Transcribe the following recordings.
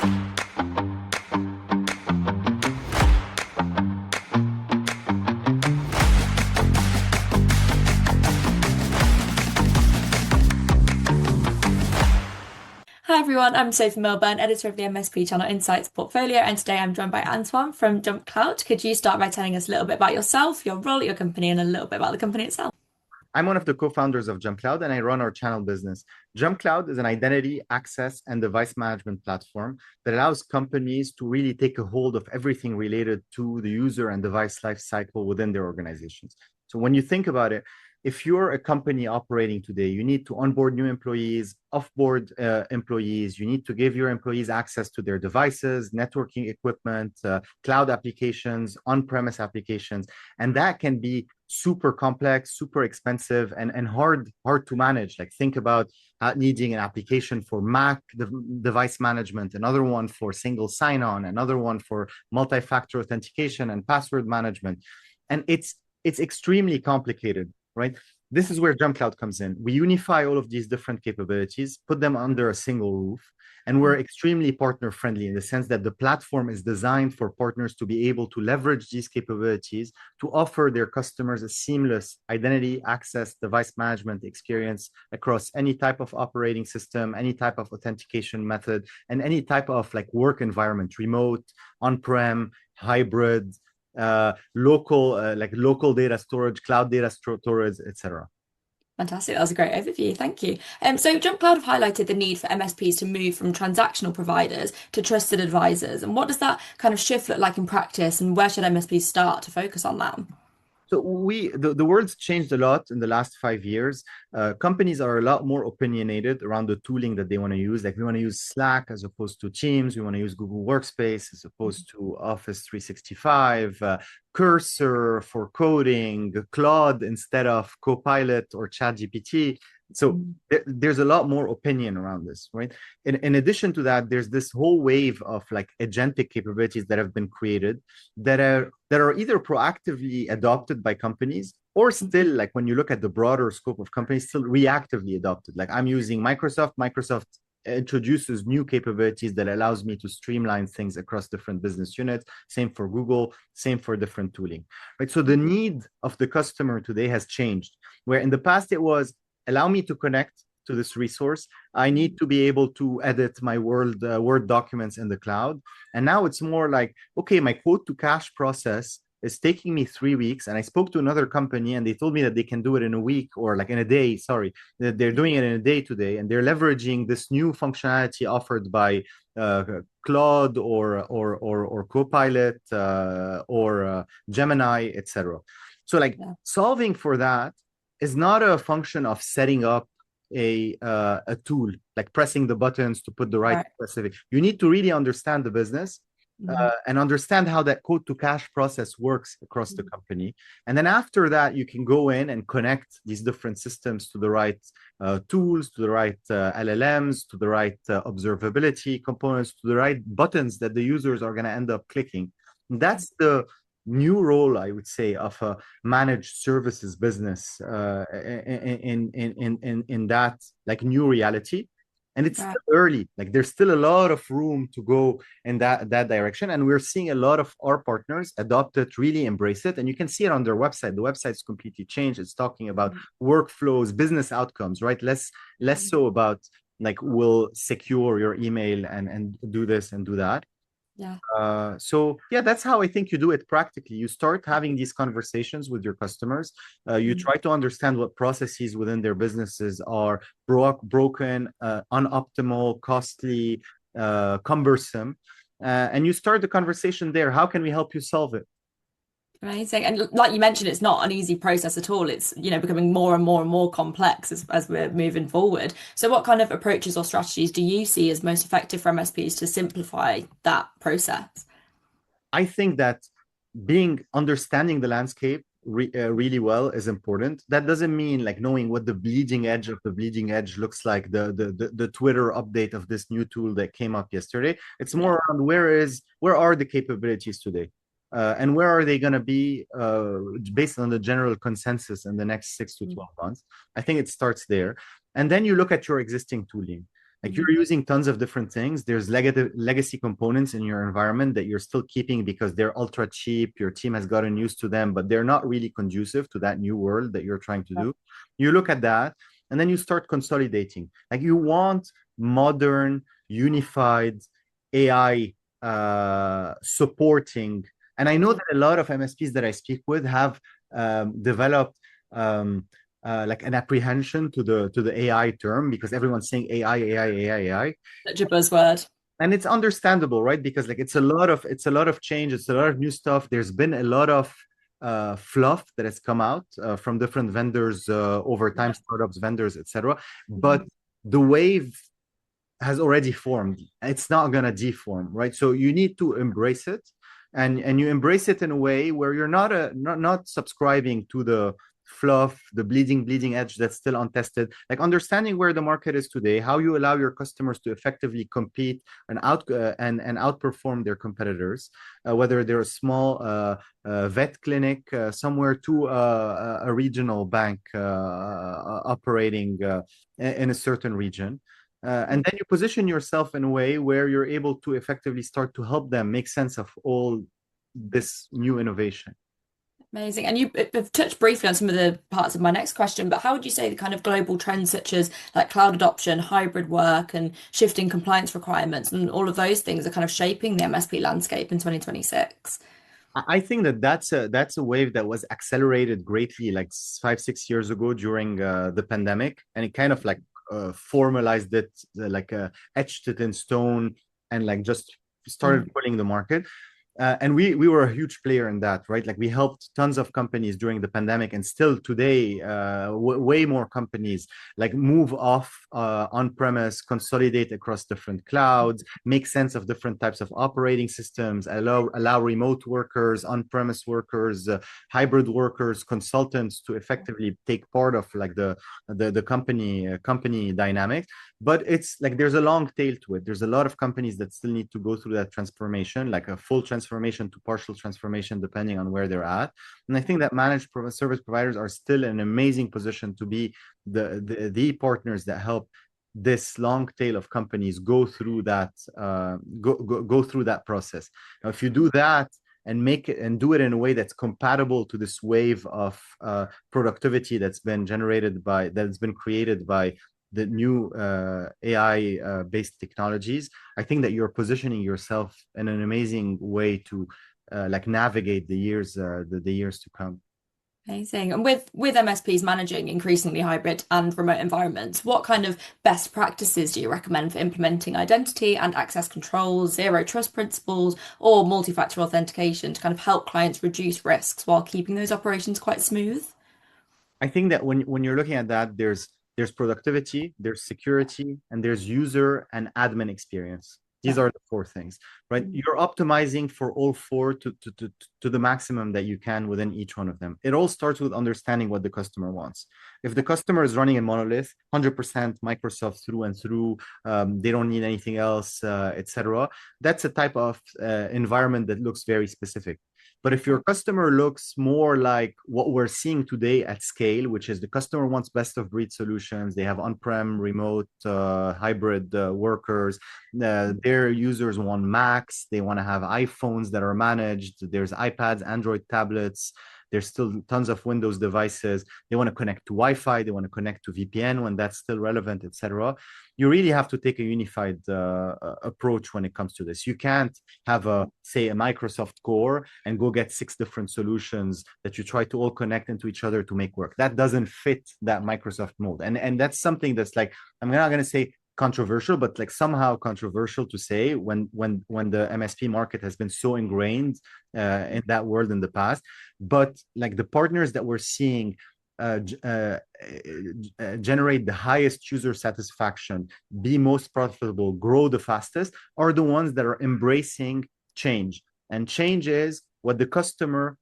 Hi everyone, I'm Sophie Milburn, editor of the MSP Channel Insights portfolio, and today I'm joined by Antoine from JumpCloud. Could you start by telling us a little bit about yourself, your role at your company, and a little bit about the company itself? I'm one of the co-founders of JumpCloud, and I run our channel business. JumpCloud is an identity, access, and device management platform that allows companies to really take a hold of everything related to the user and device lifecycle within their organizations. So when you think about it, if you're a company operating today, you need to onboard new employees, offboard employees. You need to give your employees access to their devices, networking equipment, cloud applications, on-premise applications, and that can be super complex, super expensive, and hard to manage. Like think about needing an application for Mac device management, another one for single sign-on, another one for multi-factor authentication and password management, and it's extremely complicated. Right? This is where JumpCloud comes in. We unify all of these different capabilities, put them under a single roof, and we're extremely partner friendly in the sense that the platform is designed for partners to be able to leverage these capabilities to offer their customers a seamless identity, access, device management experience across any type of operating system, any type of authentication method, and any type of like work environment, remote, on-prem, hybrid, local data storage, cloud data storage, etc. Fantastic, that was a great overview, thank you. So JumpCloud have highlighted the need for MSPs to move from transactional providers to trusted advisors. And what does that kind of shift look like in practice, and where should MSPs start to focus on that? So the world's changed a lot in the last 5 years. Companies are a lot more opinionated around the tooling that they want to use. Like we want to use Slack as opposed to Teams. We want to use Google Workspace as opposed to Office 365, Cursor for coding, Claude instead of Copilot or ChatGPT. So there's a lot more opinion around this, right? In addition to that, there's this whole wave of like agentic capabilities that have been created that are either proactively adopted by companies or still, like when you look at the broader scope of companies, still reactively adopted. Like I'm using Microsoft. Microsoft introduces new capabilities that allows me to streamline things across different business units. Same for Google, same for different tooling, right? So the need of the customer today has changed, where in the past it was, allow me to connect to this resource. I need to be able to edit my Word documents in the cloud. And now it's more like, okay, my quote to cash process is taking me 3 weeks. And I spoke to another company and they told me that they can do it in a week or like in a day, sorry, that they're doing it in a day today. And they're leveraging this new functionality offered by Claude or Copilot or Gemini, etc. So like solving for that is not a function of setting up a tool, like pressing the buttons to put the right specific. You need to really understand the business and understand how that quote to cash process works across the company. And then after that, you can go in and connect these different systems to the right tools, to the right LLMs, to the right observability components, to the right buttons that the users are going to end up clicking. And that's the new role, I would say, of a managed services business in that like new reality. And it's still early. Like there's still a lot of room to go in that direction. And we're seeing a lot of our partners adopt it, really embrace it. And you can see it on their website. The website's completely changed. It's talking about workflows, business outcomes, right? Less so about like we'll secure your email and do this and do that. So yeah, that's how I think you do it practically. You start having these conversations with your customers. You try to understand what processes within their businesses are broken, unoptimal, costly, cumbersome, and you start the conversation there. How can we help you solve it? Amazing. And like you mentioned, it's not an easy process at all. It's, becoming more and more and more complex as we're moving forward. So what kind of approaches or strategies do you see as most effective for MSPs to simplify that process? I think that understanding the landscape really well is important. That doesn't mean like knowing what the bleeding edge of the bleeding edge looks like, the Twitter update of this new tool that came up yesterday. It's more around where are the capabilities today? And where are they going to be based on the general consensus in the next 6 to 12 months? I think it starts there. And then you look at your existing tooling. Like you're using tons of different things. There's legacy components in your environment that you're still keeping because they're ultra cheap. Your team has gotten used to them, but they're not really conducive to that new world that you're trying to do. You look at that and then you start consolidating. Like you want modern, unified AI supporting. And I know that a lot of MSPs that I speak with have developed like an apprehension to the AI term because everyone's saying AI, AI, AI, AI. Such a buzzword. And it's understandable, right? Because like it's a lot of change, it's a lot of new stuff. There's been a lot of fluff that has come out from different vendors over time, startups, vendors, etc. But the wave has already formed. It's not gonna deform, right? So you need to embrace it, and you embrace it in a way where you're not subscribing to the fluff, the bleeding edge that's still untested. Like understanding where the market is today, how you allow your customers to effectively compete and outperform their competitors, whether they're a small vet clinic somewhere to a regional bank operating in a certain region. And then you position yourself in a way where you're able to effectively start to help them make sense of all this new innovation. Amazing. And have touched briefly on some of the parts of my next question, but how would you say the kind of global trends such as like cloud adoption, hybrid work, and shifting compliance requirements and all of those things are kind of shaping the MSP landscape in 2026? I think that that's a wave that was accelerated greatly like 5, 6 years ago during the pandemic, and it kind of like formalized it, like etched it in stone, and like just started pulling the market. And we were a huge player in that, right? Like we helped tons of companies during the pandemic, and still today, way more companies like move off on-premise, consolidate across different clouds, make sense of different types of operating systems, allow remote workers, on-premise workers, hybrid workers, consultants to effectively take part of like the company dynamics. But it's like there's a long tail to it. There's a lot of companies that still need to go through that transformation, like a full transformation to partial transformation, depending on where they're at. And I think that managed service providers are still in an amazing position to be the partners that help this long tail of companies go through that go through that process. Now, if you do that and make it and do it in a way that's compatible to this wave of productivity that's been created by the new AI based technologies, I think that you're positioning yourself in an amazing way to like navigate the years to come. Amazing. And with MSPs managing increasingly hybrid and remote environments, what kind of best practices do you recommend for implementing identity and access controls, zero trust principles, or multi-factor authentication to kind of help clients reduce risks while keeping those operations quite smooth? I think that when you're looking at that, there's productivity, there's security, and there's user and admin experience. These Yeah. are the four things, right? You're optimizing for all four to the maximum that you can within each one of them. It all starts with understanding what the customer wants. If the customer is running a monolith, 100% Microsoft through and through, they don't need anything else, etc. That's a type of environment that looks very specific. But if your customer looks more like what we're seeing today at scale, which is the customer wants best of breed solutions, they have on-prem, remote, hybrid workers, their users want Macs, they want to have iPhones that are managed, there's iPads, Android tablets, there's still tons of Windows devices. They want to connect to Wi-Fi, they want to connect to VPN when that's still relevant, etc. You really have to take a unified approach when it comes to this. You can't have say a Microsoft core and go get 6 different solutions that you try to all connect into each other to make work. That doesn't fit that Microsoft mold. And that's something that's like, I'm not going to say controversial, but like somehow controversial to say when the MSP market has been so ingrained in that world in the past. But like the partners that we're seeing generate the highest user satisfaction, be most profitable, grow the fastest, are the ones that are embracing change. And change is what the customer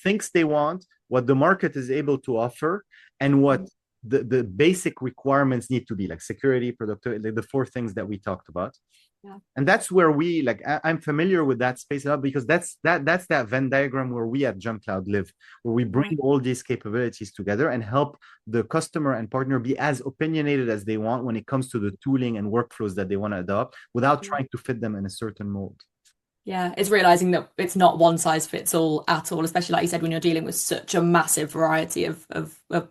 thinks they want, what the market is able to offer, and what the basic requirements need to be, like security, productivity, like the four things that we talked about. Yeah. And that's where we like I'm familiar with that space a lot because that's that Venn diagram where we at JumpCloud live, where we bring Mhm. all these capabilities together and help the customer and partner be as opinionated as they want when it comes to the tooling and workflows that they want to adopt without trying to fit them in a certain mold. Yeah, it's realizing that it's not one size fits all at all, especially like you said, when you're dealing with such a massive variety of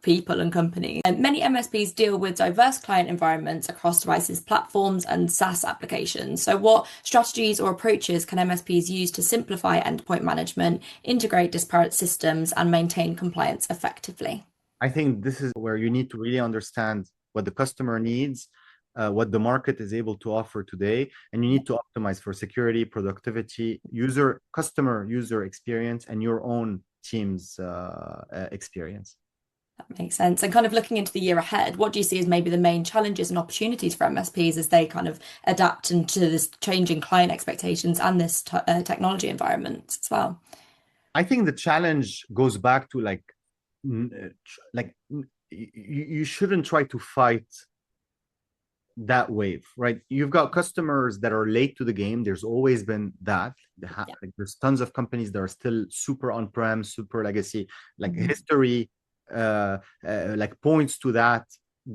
people and companies. And many MSPs deal with diverse client environments across devices, platforms, and SaaS applications. So, what strategies or approaches can MSPs use to simplify endpoint management, integrate disparate systems, and maintain compliance effectively? I think this is where you need to really understand what the customer needs, what the market is able to offer today, and you need to optimize for security, productivity, customer user experience, and your own team's experience. That makes sense. And kind of looking into the year ahead, what do you see as maybe the main challenges and opportunities for MSPs as they kind of adapt into this changing client expectations and this technology environment as well? I think the challenge goes back to like you shouldn't try to fight that wave, right? You've got customers that are late to the game. There's always been that. Yeah. Like, there's tons of companies that are still super on-prem, super legacy. Like Mhm. history, like points to that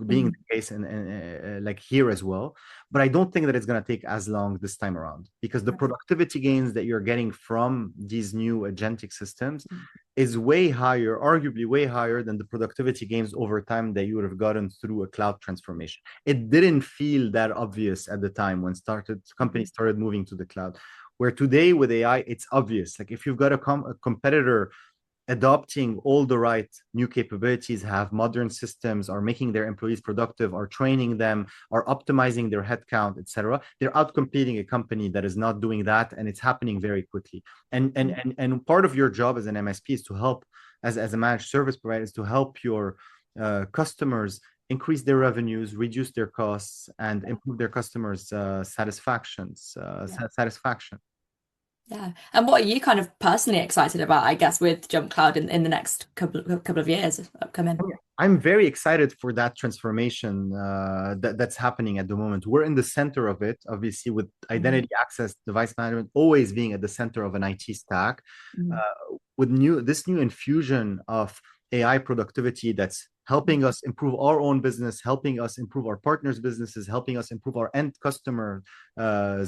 being Mhm. the case and like here as well. But I don't think that it's going to take as long this time around because the productivity gains that you're getting from these new agentic systems is way higher, arguably way higher than the productivity gains over time that you would have gotten through a cloud transformation. It didn't feel that obvious at the time when companies started moving to the cloud. Where today with AI, it's obvious. Like if you've got a competitor adopting all the right new capabilities, have modern systems, are making their employees productive, are training them, are optimizing their headcount, etc. They're outcompeting a company that is not doing that, and it's happening very quickly. And part of your job as an MSP is to help, as a managed service provider, is to help your customers increase their revenues, reduce their costs, and improve their customers' satisfaction. Yeah. And what are you kind of personally excited about, I guess, with JumpCloud in the next couple of years upcoming? I'm very excited for that transformation that's happening at the moment. We're in the center of it, obviously, with Mhm. identity access, device management always being at the center of an IT stack. Mhm. With this new infusion of AI productivity that's helping us improve our own business, helping us improve our partners' businesses, helping us improve our end customer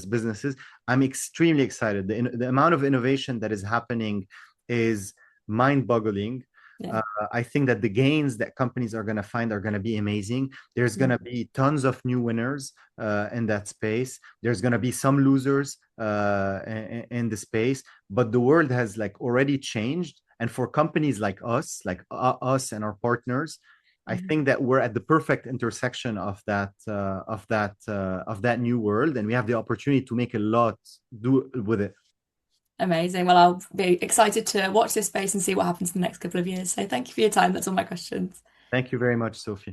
businesses. I'm extremely excited. The amount of innovation that is happening is mind-boggling. Yeah. Uh, I think that the gains that companies are going to find are going to be amazing. There's going to Mhm. be tons of new winners in that space. There's going to be some losers in the space, but the world has like already changed. And for companies like us, us and our partners, I Mhm. think that we're at the perfect intersection of that new world, and we have the opportunity to make a lot do with it. Amazing. Well, I'll be excited to watch this space and see what happens in the next couple of years. So thank you for your time. That's all my questions. Thank you very much, Sophie.